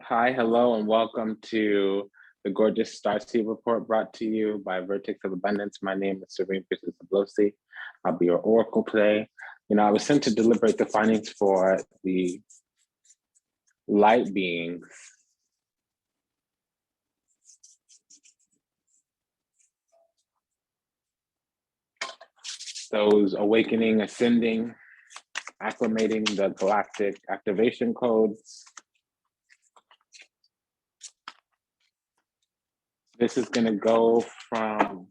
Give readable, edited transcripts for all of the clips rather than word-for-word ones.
Hi, hello, and welcome to the Gorgeous Starseed Report brought to you by Vertex of Abundance. My name is Serene Priestess. I'll be your oracle today. I was sent to deliberate the findings for the light beings. Those awakening, ascending, acclimating the galactic activation codes. This is going to go from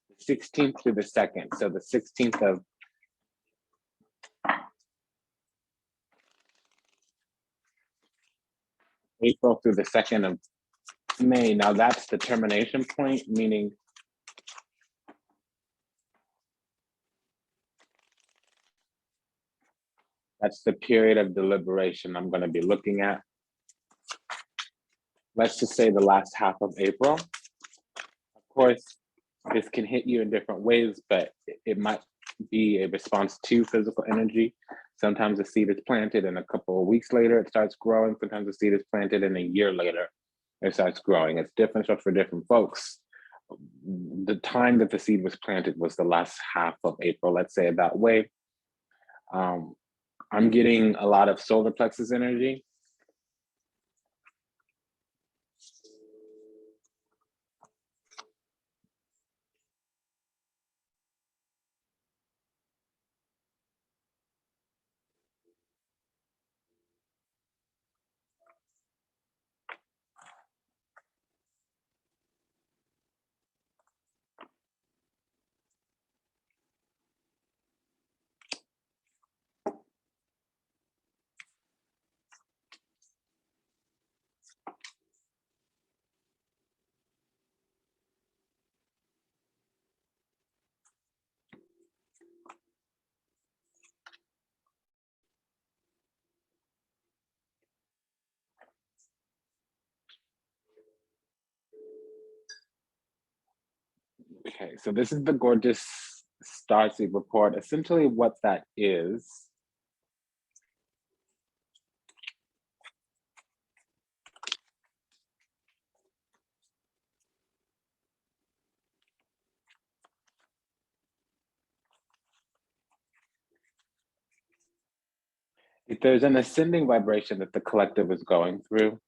the 16th to the 2nd. So the 16th of April through the 2nd of May. Now that's the termination point, meaning that's the period of deliberation I'm going to be looking at. Let's just say the last half of April. Of course, this can hit you in different ways, but it might be a response to physical energy. Sometimes the seed is planted and a couple of weeks later it starts growing. Sometimes the seed is planted and a year later it starts growing. It's different for different folks. The time that the seed was planted was the last half of April, let's say it that way. I'm getting a lot of solar plexus energy. Okay, so this is the Gorgeous Starseed Report. Essentially what that is, if there's an ascending vibration that the collective is going through,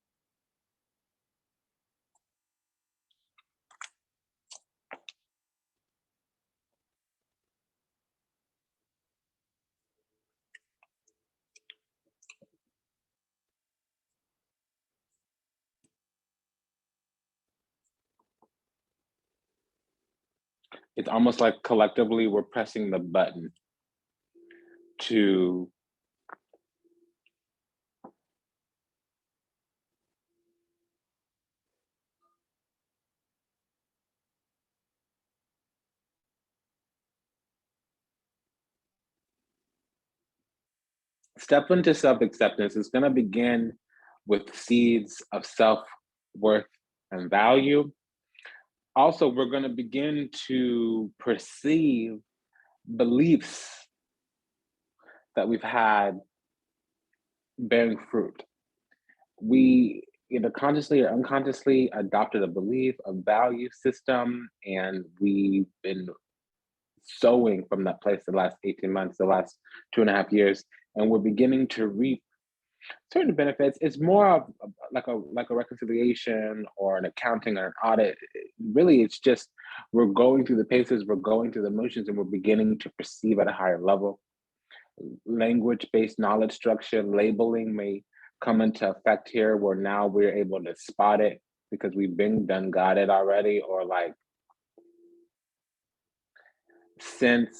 it's almost like collectively we're pressing the button to step into self-acceptance. It's going to begin with seeds of self-worth and value. Also, we're going to begin to perceive beliefs that we've had bearing fruit. We either consciously or unconsciously adopted a belief, a value system, and we've been sowing from that place the last 18 months, the last 2.5 years, and we're beginning to reap certain benefits. It's more of like a reconciliation or an accounting or an audit. Really, it's just we're going through the paces, we're going through the motions, and we're beginning to perceive at a higher level. Language-based knowledge structure, labeling may come into effect here, where now we're able to spot it because we've been done got it already, or like sense,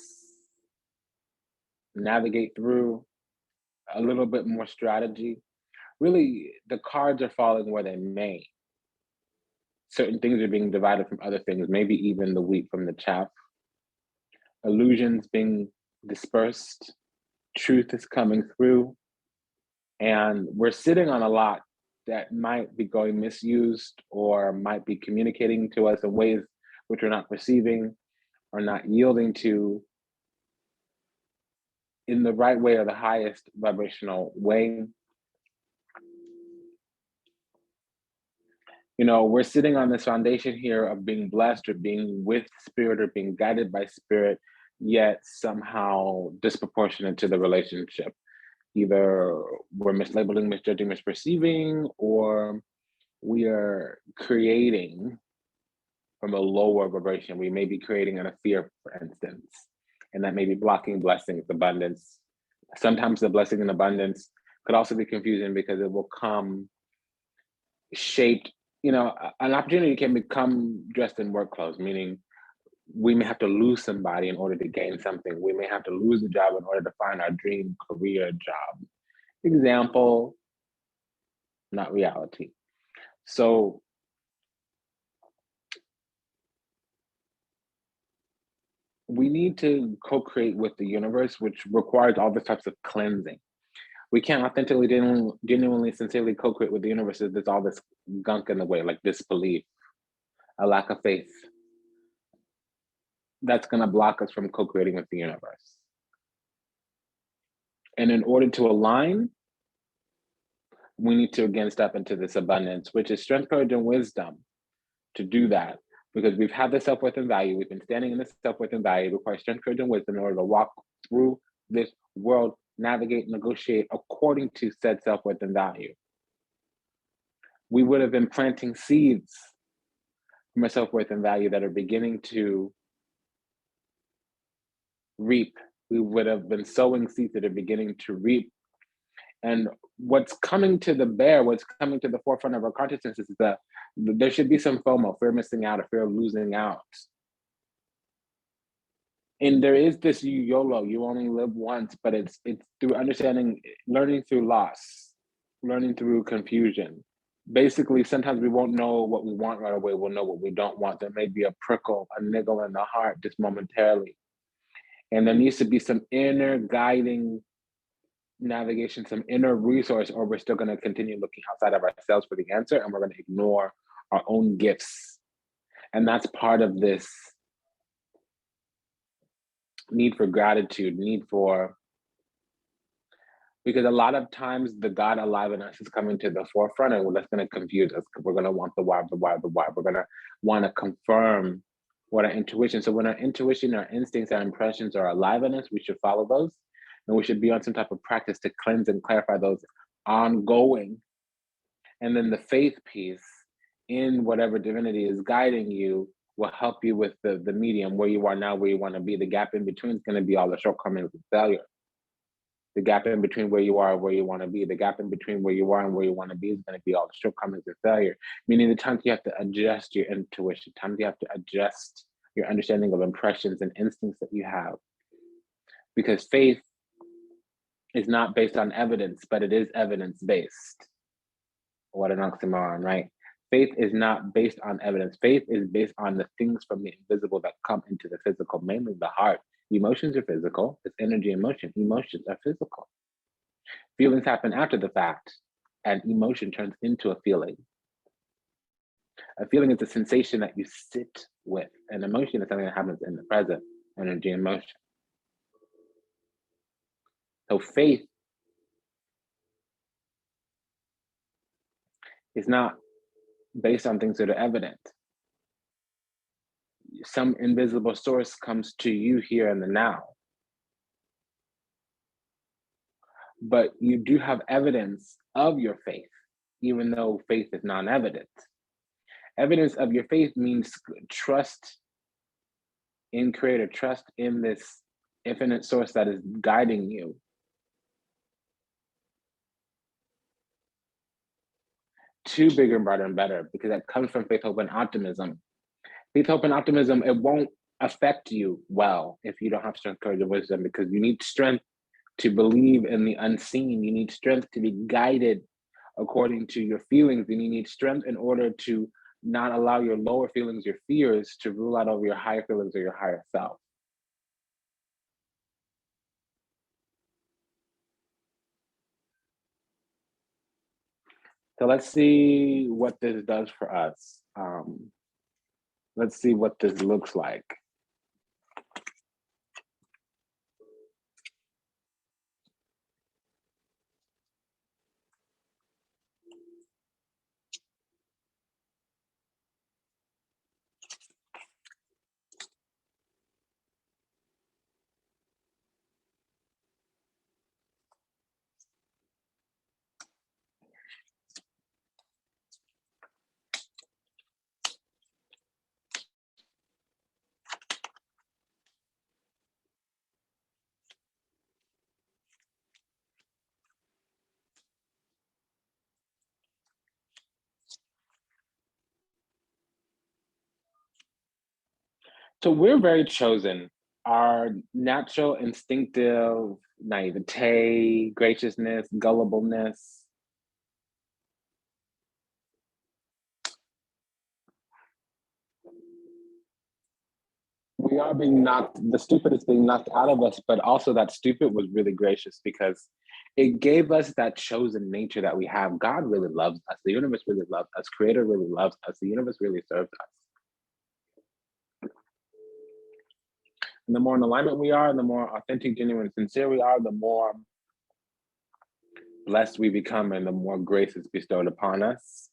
navigate through a little bit more strategy. Really, the cards are falling where they may. Certain things are being divided from other things, maybe even the wheat from the chaff. Illusions being dispersed, truth is coming through, and we're sitting on a lot that might be going misused or might be communicating to us in ways which we're not perceiving or not yielding to in the right way or the highest vibrational way. You know, we're sitting on this foundation here of being blessed or being with spirit or being guided by spirit, yet somehow disproportionate to the relationship. Either we're mislabeling, misjudging, misperceiving, or we are creating from a lower vibration. We may be creating in a fear, for instance, and that may be blocking blessings, abundance. Sometimes the blessing and abundance could also be confusing because it will come shaped, you know, an opportunity can become dressed in work clothes, meaning we may have to lose somebody in order to gain something. We may have to lose a job in order to find our dream career job. Example, not reality. So we need to co-create with the universe, which requires all the types of cleansing. We can't authentically, genuinely, sincerely co-create with the universe if there's all this gunk in the way, like disbelief, a lack of faith. That's going to block us from co-creating with the universe. And in order to align, we need to again step into this abundance, which is strength, courage, and wisdom to do that. Because we've had the self-worth and value, we've been standing in this self-worth and value, it requires strength, courage, and wisdom in order to walk through this world, navigate, negotiate according to said self-worth and value. We would have been planting seeds from a self-worth and value that are beginning to reap. We would have been sowing seeds that are beginning to reap. And what's coming to the bear, what's coming to the forefront of our consciousness is that there should be some FOMO, fear of missing out, or fear of losing out. And there is this YOLO, you only live once, but it's through understanding, learning through loss, learning through confusion. Basically, sometimes we won't know what we want right away, we'll know what we don't want. There may be a prickle, a niggle in the heart just momentarily. And there needs to be some inner guiding navigation, some inner resource, or we're still going to continue looking outside of ourselves for the answer, and we're going to ignore our own gifts. And that's part of this need for gratitude, because a lot of times the God alive in us is coming to the forefront, and that's going to confuse us. We're going to want the why, the why, the why. We're going to want to confirm what our intuition. So when our intuition, our instincts, our impressions are alive in us, we should follow those. And we should be on some type of practice to cleanse and clarify those ongoing. And then the faith piece in whatever divinity is guiding you will help you with the medium, where you are now, where you want to be. The gap in between is going to be all the shortcomings and failure. The gap in between where you are and where you want to be. The gap in between where you are and where you want to be is going to be all the shortcomings and failure. Meaning the times you have to adjust your intuition, times you have to adjust your understanding of impressions and instincts that you have. Because faith is not based on evidence, but it is evidence-based. What an oxymoron, right? Faith is not based on evidence. Faith is based on the things from the invisible that come into the physical, mainly the heart. Emotions are physical. It's energy and motion. Emotions are physical. Feelings happen after the fact, and emotion turns into a feeling. A feeling is a sensation that you sit with. An emotion is something that happens in the present, energy and motion. So faith is not based on things that are evident. Some invisible source comes to you here in the now. But you do have evidence of your faith, even though faith is non-evident. Evidence of your faith means trust in Creator, trust in this infinite source that is guiding you. To bigger, brighter, and better, because that comes from faith, hope, and optimism. Faith, hope, and optimism, it won't affect you well if you don't have strength, courage, and wisdom, because you need strength to believe in the unseen. You need strength to be guided according to your feelings, and you need strength in order to not allow your lower feelings, your fears, to rule out over your higher feelings or your higher self. So let's see what this does for us. Let's see what this looks like. So we're very chosen. Our natural instinctive naivete, graciousness, gullibleness, we are being knocked, the stupid is being knocked out of us, but also that stupid was really gracious because it gave us that chosen nature that we have. God really loves us. The universe really loves us. Creator really loves us. The universe really serves us. And the more in alignment we are, the more authentic, genuine, sincere we are, the more blessed we become and the more grace is bestowed upon us.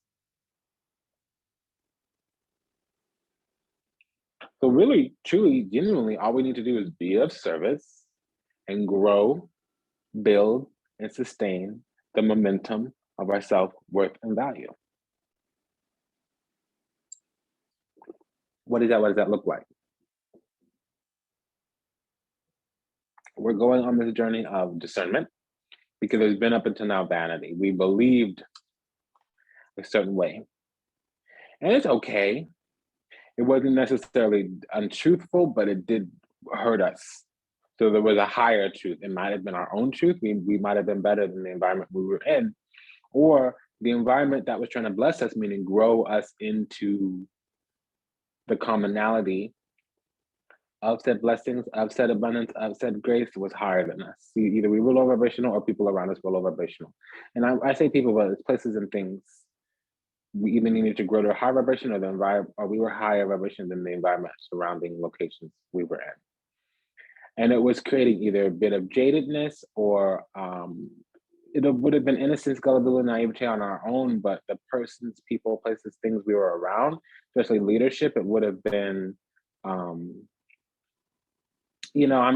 So really, truly, genuinely, all we need to do is be of service and grow, build, and sustain the momentum of our self-worth and value. What does that look like? We're going on this journey of discernment because there's been up until now vanity. We believed a certain way. And it's okay. It wasn't necessarily untruthful, but it did hurt us. So there was a higher truth. It might have been our own truth. We might have been better than the environment we were in, or the environment that was trying to bless us, meaning grow us into the commonality of said blessings, of said abundance, of said grace was higher than us. Either we were low vibrational or people around us were low vibrational. And I say people, but it's places and things. We either needed to grow to a high vibration or the environment, or we were higher vibration than the environment surrounding locations we were in. And it was creating either a bit of jadedness or it would have been innocence, gullibility, naivete on our own, but the persons, people, places, things we were around, especially leadership, it would have been, I'm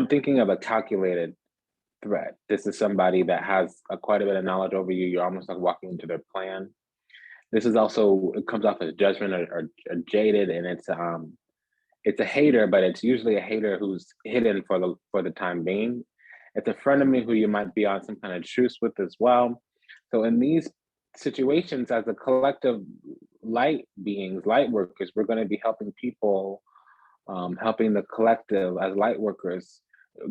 thinking of a calculated threat. This is somebody that has quite a bit of knowledge over you. You're almost like walking into their plan. This is also, it comes off as judgment or jaded, and it's a hater, but it's usually a hater who's hidden for the time being. It's a friend of me who you might be on some kind of truce with as well. So in these situations, as a collective light beings, light workers, we're going to be helping people, helping the collective as light workers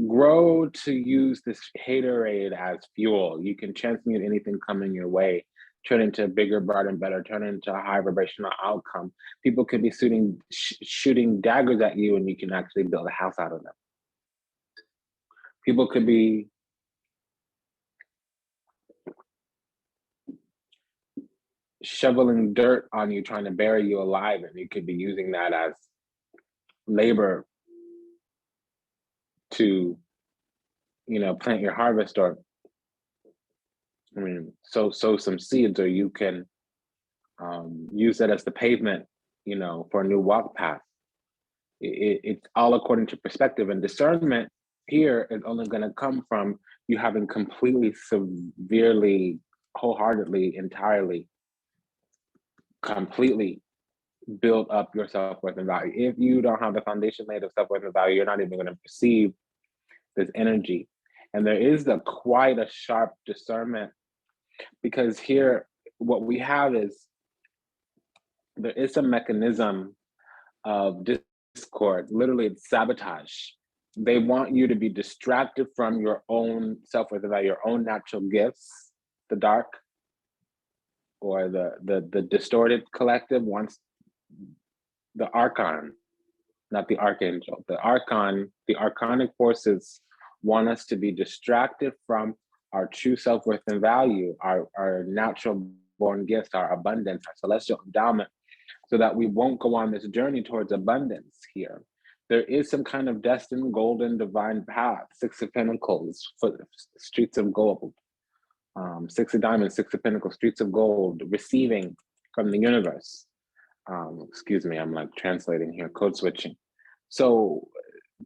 grow to use this haterade as fuel. You can transmute anything coming your way, turn into a bigger, broader, and better, turn into a high vibrational outcome. People could be shooting daggers at you, and you can actually build a house out of them. People could be shoveling dirt on you, trying to bury you alive, and you could be using that as labor to, plant your harvest, or sow some seeds, or you can use that as the pavement, for a new walk path. It's all according to perspective, and discernment here is only going to come from you having completely, severely, wholeheartedly, entirely, completely build up your self-worth and value. If you don't have the foundation laid of self-worth and value, you're not even going to perceive this energy. And there is quite a sharp discernment, because here what we have is there is a mechanism of discord. Literally, it's sabotage. They want you to be distracted from your own self-worth and value, your own natural gifts. The dark or the distorted collective wants the archon, not the archangel. The archonic forces want us to be distracted from our true self-worth and value, our natural born gifts, our abundance, our celestial endowment, so that we won't go on this journey towards abundance here. There is some kind of destined, golden, divine path, Six of Pentacles, streets of gold, Six of Diamonds, Six of Pentacles, streets of gold, receiving from the universe. Excuse me, I'm like translating here, code switching. So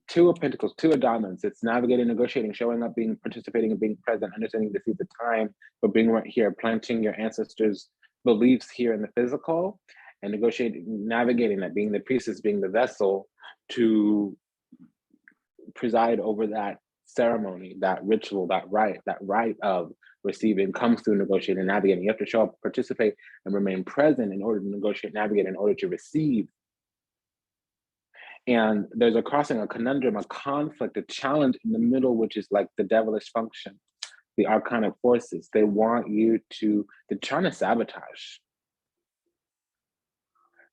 Two of Pentacles, Two of Diamonds, it's navigating, negotiating, showing up, participating, and being present, understanding this is the time for being right here, planting your ancestors' beliefs here in the physical, and negotiating, navigating that, being the priestess, being the vessel to preside over that ceremony, that ritual, that rite of receiving comes through negotiating, navigating. You have to show up, participate, and remain present in order to negotiate, navigate, in order to receive. And there's a crossing, a conundrum, a conflict, a challenge in the middle, which is like the devilish function, the archonic forces. They want you to, they're trying to sabotage.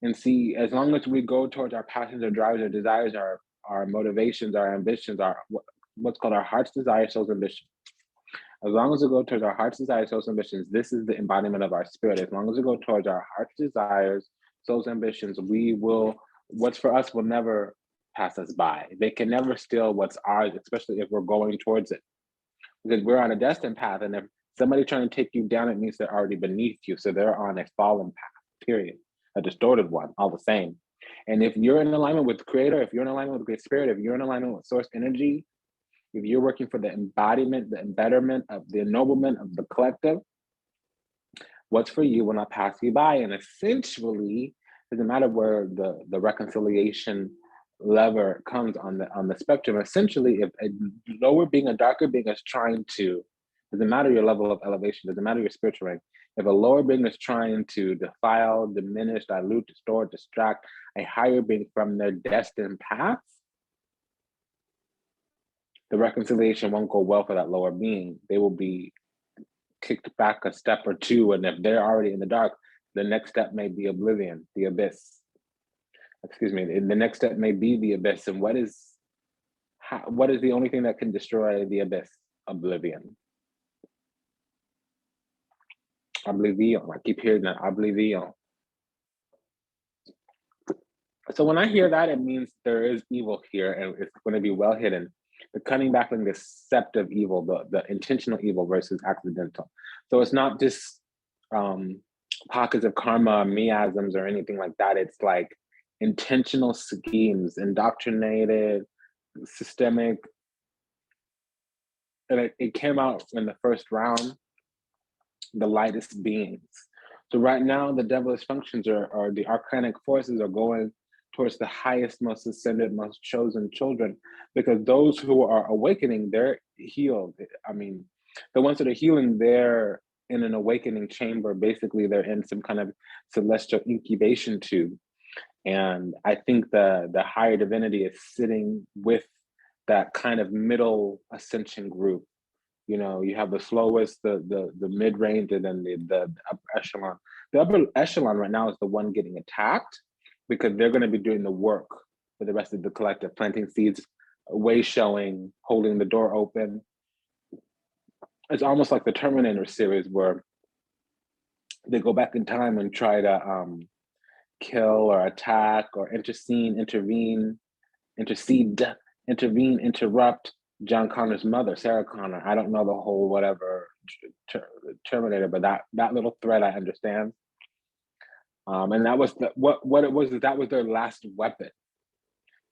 And see, as long as we go towards our passions, our drives, our desires, our motivations, our ambitions, our what's called our heart's desire, soul's ambition. As long as we go towards our heart's desires, soul's ambitions, this is the embodiment of our spirit. As long as we go towards our heart's desires, soul's ambitions, we will, what's for us will never pass us by. They can never steal what's ours, especially if we're going towards it. Because we're on a destined path, and if somebody's trying to take you down, it means they're already beneath you. So they're on a fallen path, period. A distorted one, all the same. And if you're in alignment with the creator, if you're in alignment with great spirit, if you're in alignment with source energy, if you're working for the embodiment, the embetterment of the ennoblement of the collective, what's for you will not pass you by. And essentially, it doesn't matter where the reconciliation lever comes on the spectrum. Essentially, if a lower being, a darker being is trying to, doesn't matter your level of elevation, doesn't matter your spiritual rank, if a lower being is trying to defile, diminish, dilute, distort, distract a higher being from their destined path, the reconciliation won't go well for that lower being. They will be kicked back a step or two, and if they're already in the dark, the next step may be oblivion, the abyss. Excuse me, the next step may be the abyss. And what is the only thing that can destroy the abyss? Oblivion. Oblivion. I keep hearing that, oblivion. So when I hear that, it means there is evil here, and it's going to be well hidden. The cunning, baffling, deceptive evil, the intentional evil versus accidental. So it's not just pockets of karma, miasms, or anything like that. It's like intentional schemes, indoctrinated, systemic. And it came out in the first round, the lightest beings. So right now, the devilish functions or the arcanic forces are going towards the highest, most ascended, most chosen children, because those who are awakening, they're healed. I mean, the ones that are healing, they're in an awakening chamber. Basically, they're in some kind of celestial incubation tube. And I think the higher divinity is sitting with that kind of middle ascension group. You know, you have the slowest, the mid-range, and then the upper echelon. The upper echelon right now is the one getting attacked, because they're going to be doing the work for the rest of the collective, planting seeds, way showing, holding the door open. It's almost like the Terminator series, where they go back in time and try to kill or attack or intercede, interrupt John Connor's mother, Sarah Connor. I don't know the whole whatever Terminator, but that little thread I understand. And that was what it was. That was their last weapon.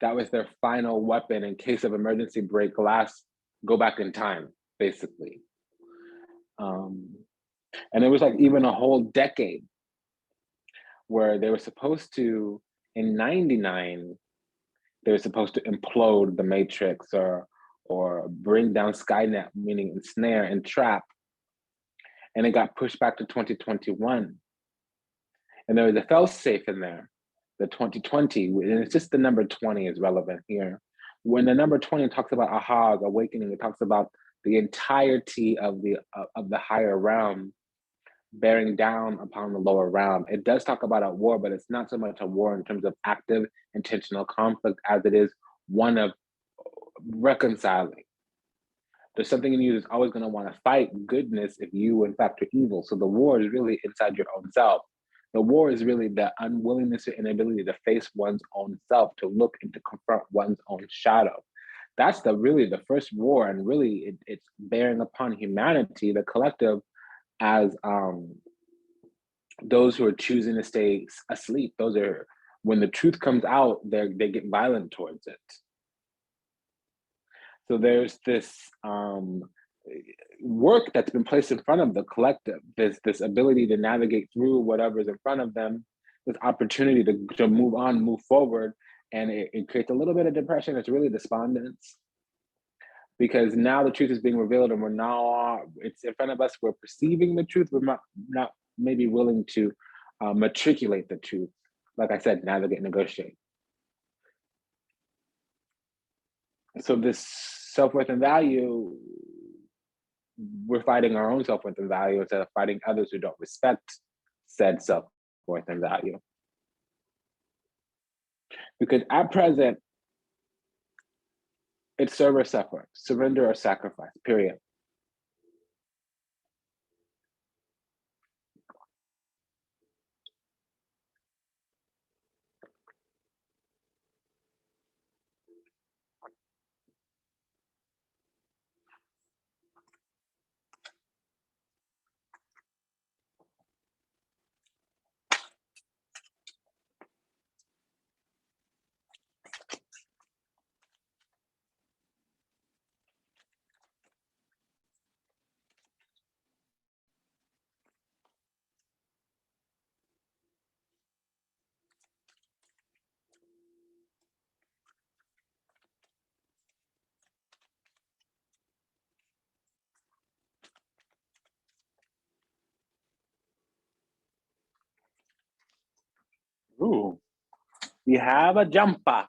That was their final weapon in case of emergency. Break glass, go back in time, basically. And it was like even a whole decade where they were supposed to, in '99, they were supposed to implode the Matrix or bring down Skynet, meaning ensnare and trap. And it got pushed back to 2021. And there was a fail-safe in there, the 2020, and it's just the number 20 is relevant here. When the number 20 talks about aha, awakening, it talks about the entirety of the higher realm bearing down upon the lower realm. It does talk about a war, but it's not so much a war in terms of active, intentional conflict as it is one of reconciling. There's something in you that's always going to want to fight goodness if you, in fact, are evil. So the war is really inside your own self. The war is really the unwillingness or inability to face one's own self, to look and to confront one's own shadow. That's really the first war, and really it's bearing upon humanity, the collective, as those who are choosing to stay asleep. Those are, when the truth comes out, they get violent towards it. So there's this work that's been placed in front of the collective. There's this ability to navigate through whatever's in front of them, this opportunity to move on, move forward. And it creates a little bit of depression. It's really despondence, because now the truth is being revealed, and it's in front of us. We're perceiving the truth. We're not maybe willing to matriculate the truth. Like I said, navigate, negotiate. So this self-worth and value, we're fighting our own self-worth and value instead of fighting others who don't respect said self-worth and value. Because at present, it's serve or suffer, surrender or sacrifice, period. Ooh, we have a jumper.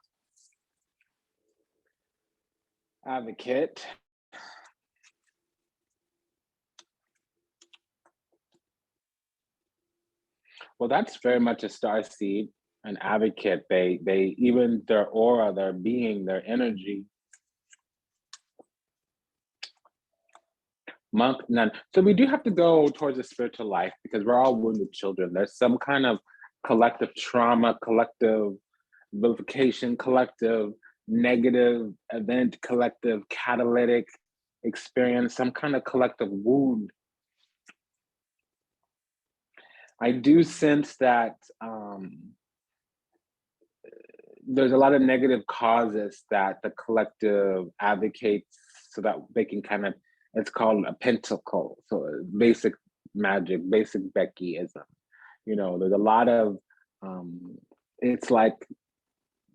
Advocate. Well, that's very much a star seed, an advocate. They even their aura, their being, their energy. Monk, none. So we do have to go towards the spiritual life because we're all wounded children. There's some kind of collective trauma, collective vilification, collective negative event, collective catalytic experience, some kind of collective wound. I do sense that there's a lot of negative causes that the collective advocates so that they can kind of, it's called a pentacle. So basic magic, basic Beckyism. You know, there's a lot of, it's like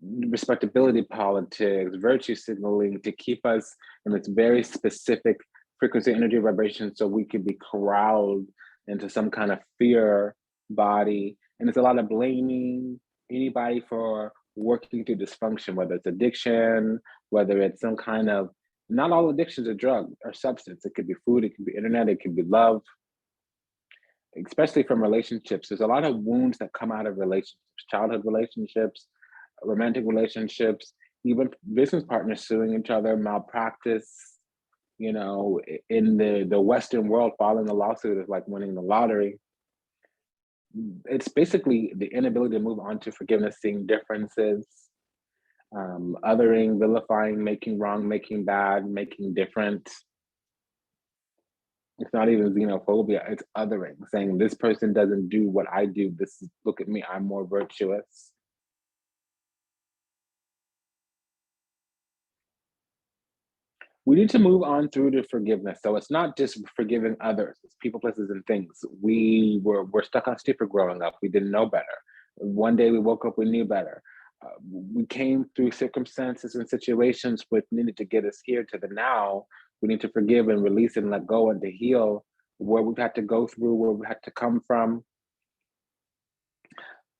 respectability politics, virtue signaling to keep us in this very specific frequency, energy, vibration, so we can be corralled into some kind of fear body. And it's a lot of blaming anybody for working through dysfunction, whether it's addiction, whether it's some kind of, not all addictions are drug or substance. It could be food, it could be internet, it could be love, especially from relationships. There's a lot of wounds that come out of relationships, childhood relationships, romantic relationships, even business partners suing each other, malpractice. You know, in the Western world, filing a lawsuit is like winning the lottery. It's basically the inability to move on to forgiveness, seeing differences, othering, vilifying, making wrong, making bad, making different. It's not even xenophobia, it's othering, saying this person doesn't do what I do. This is, look at me, I'm more virtuous. We need to move on through to forgiveness. So it's not just forgiving others, it's people, places, and things. We're stuck on stupid growing up. We didn't know better. One day we woke up, we knew better. We came through circumstances and situations which needed to get us here to the now. We need to forgive and release and let go and to heal where we've had to go through, where we had to come from.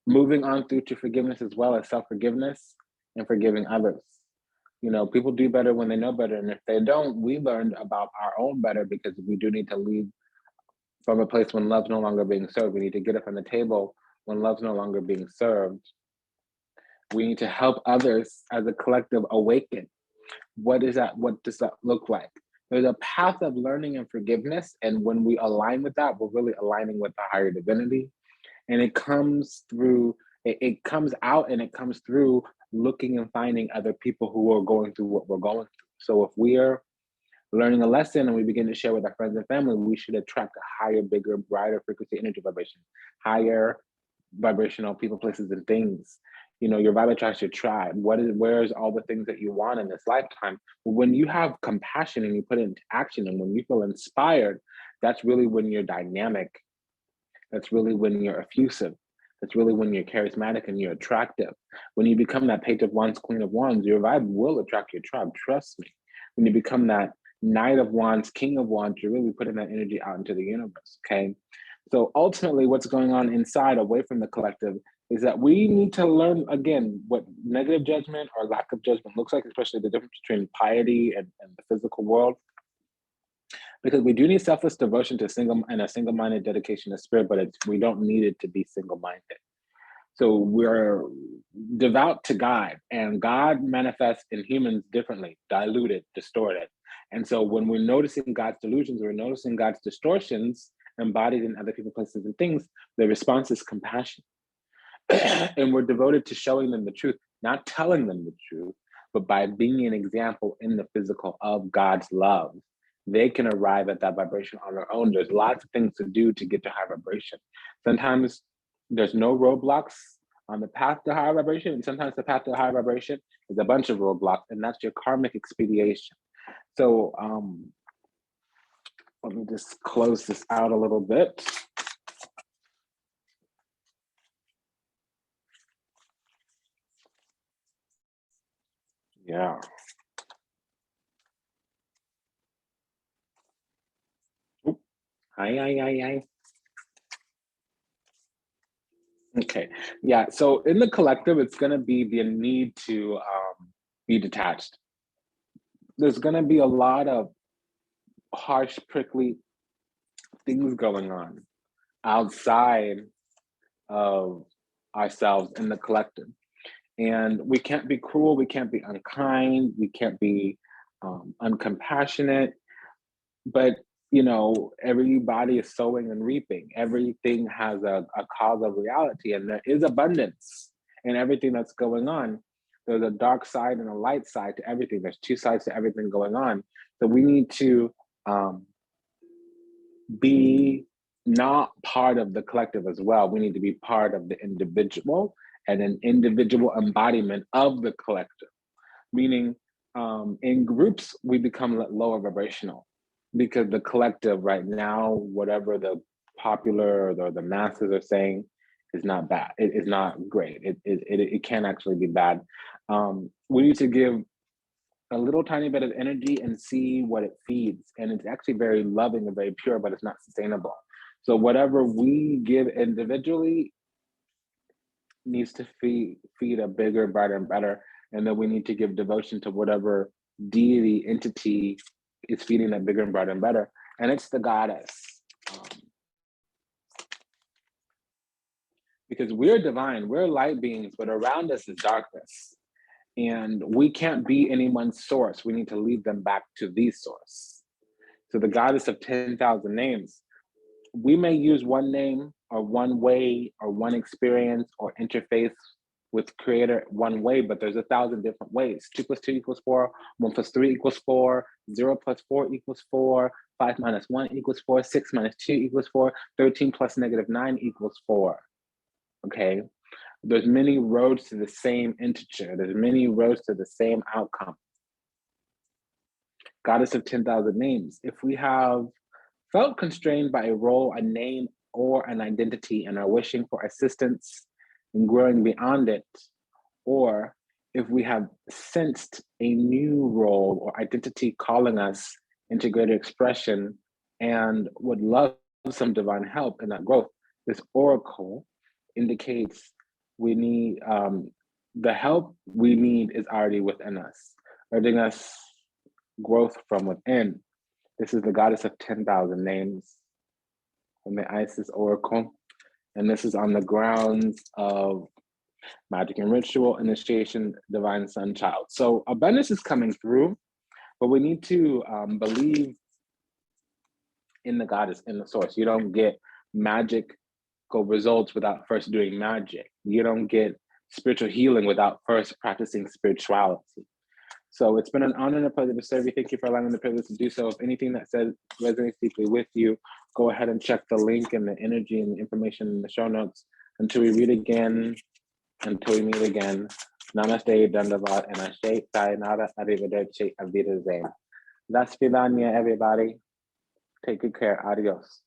Moving on through to forgiveness as well as self-forgiveness and forgiving others. You know, people do better when they know better. And if they don't, we learned about our own better because we do need to leave from a place when love's no longer being served. We need to get up from the table when love's no longer being served. We need to help others as a collective awaken. What is that? What does that look like? There's a path of learning and forgiveness. And when we align with that, we're really aligning with the higher divinity. And it comes through, it comes out and it comes through looking and finding other people who are going through what we're going through. So if we are learning a lesson and we begin to share with our friends and family, we should attract a higher, bigger, brighter frequency, energy vibration, higher vibrational people, places, and things. You know, your vibe attracts your tribe. Where's all the things that you want in this lifetime? When you have compassion and you put it into action, and when you feel inspired, that's really when you're dynamic. That's really when you're effusive. That's really when you're charismatic and you're attractive. When you become that Page of Wands, Queen of Wands, your vibe will attract your tribe. Trust me. When you become that Knight of Wands, King of Wands, you're really putting that energy out into the universe. Okay. So ultimately, what's going on inside, away from the collective, is that we need to learn, again, what negative judgment or lack of judgment looks like, especially the difference between piety and the physical world. Because we do need selfless devotion to a single-minded dedication to spirit, but we don't need it to be single-minded. So we're devout to God, and God manifests in humans differently, diluted, distorted. And so when we're noticing God's delusions, we're noticing God's distortions embodied in other people, places, and things, the response is compassion. And we're devoted to showing them the truth, not telling them the truth, but by being an example in the physical of God's love, they can arrive at that vibration on their own. There's lots of things to do to get to high vibration. Sometimes there's no roadblocks on the path to higher vibration, and sometimes the path to higher vibration is a bunch of roadblocks, and that's your karmic expediation. So let me just close this out a little bit. Yeah. Oop. Hi. Okay. Yeah. So in the collective, it's going to be the need to be detached. There's going to be a lot of harsh, prickly things going on outside of ourselves in the collective. And we can't be cruel, we can't be unkind, we can't be uncompassionate. But, you know, everybody is sowing and reaping. Everything has a cause of reality, and there is abundance in everything that's going on. There's a dark side and a light side to everything. There's two sides to everything going on. So we need to be not part of the collective as well. We need to be part of the individual and an individual embodiment of the collective. Meaning, in groups, we become lower vibrational because the collective right now, whatever the popular or the masses are saying, is not bad. It is not great. It can actually be bad. We need to give a little tiny bit of energy and see what it feeds. And it's actually very loving and very pure, but it's not sustainable. So whatever we give individually needs to feed a bigger, brighter, and better. And then we need to give devotion to whatever deity, entity is feeding that bigger and brighter and better. And it's the goddess. Because we're divine, we're light beings, but around us is darkness. And we can't be anyone's source. We need to lead them back to the source. So the goddess of 10,000 names, we may use one name or one way or one experience or interface with creator one way, but there's 1,000 different ways. 2 + 2 = 4, 1 + 3 = 4, 0 + 4 = 4, 5 - 1 = 4, 6 - 2 = 4, 13 + -9 = 4, okay? There's many roads to the same integer. There's many roads to the same outcome. Goddess of 10,000 names. If we have felt constrained by a role, a name, or an identity and are wishing for assistance in growing beyond it, or if we have sensed a new role or identity calling us into greater expression and would love some divine help in that growth, this oracle indicates we need the help we need is already within us, urging us growth from within. This is the goddess of 10,000 names from the Isis Oracle. And this is on the grounds of magic and ritual, initiation, divine sun child. So abundance is coming through, but we need to believe in the goddess, in the source. You don't get magical results without first doing magic. You don't get spiritual healing without first practicing spirituality. So it's been an honor and a pleasure to serve you. Thank you for allowing me the privilege to do so. If anything that said resonates deeply with you, go ahead and check the link and the energy and the information in the show notes. Until we meet again, namaste, dandavat, and ashe, sayonara, arrivederci, auf Wiedersehen. Las Vidania, everybody. Take good care. Adios.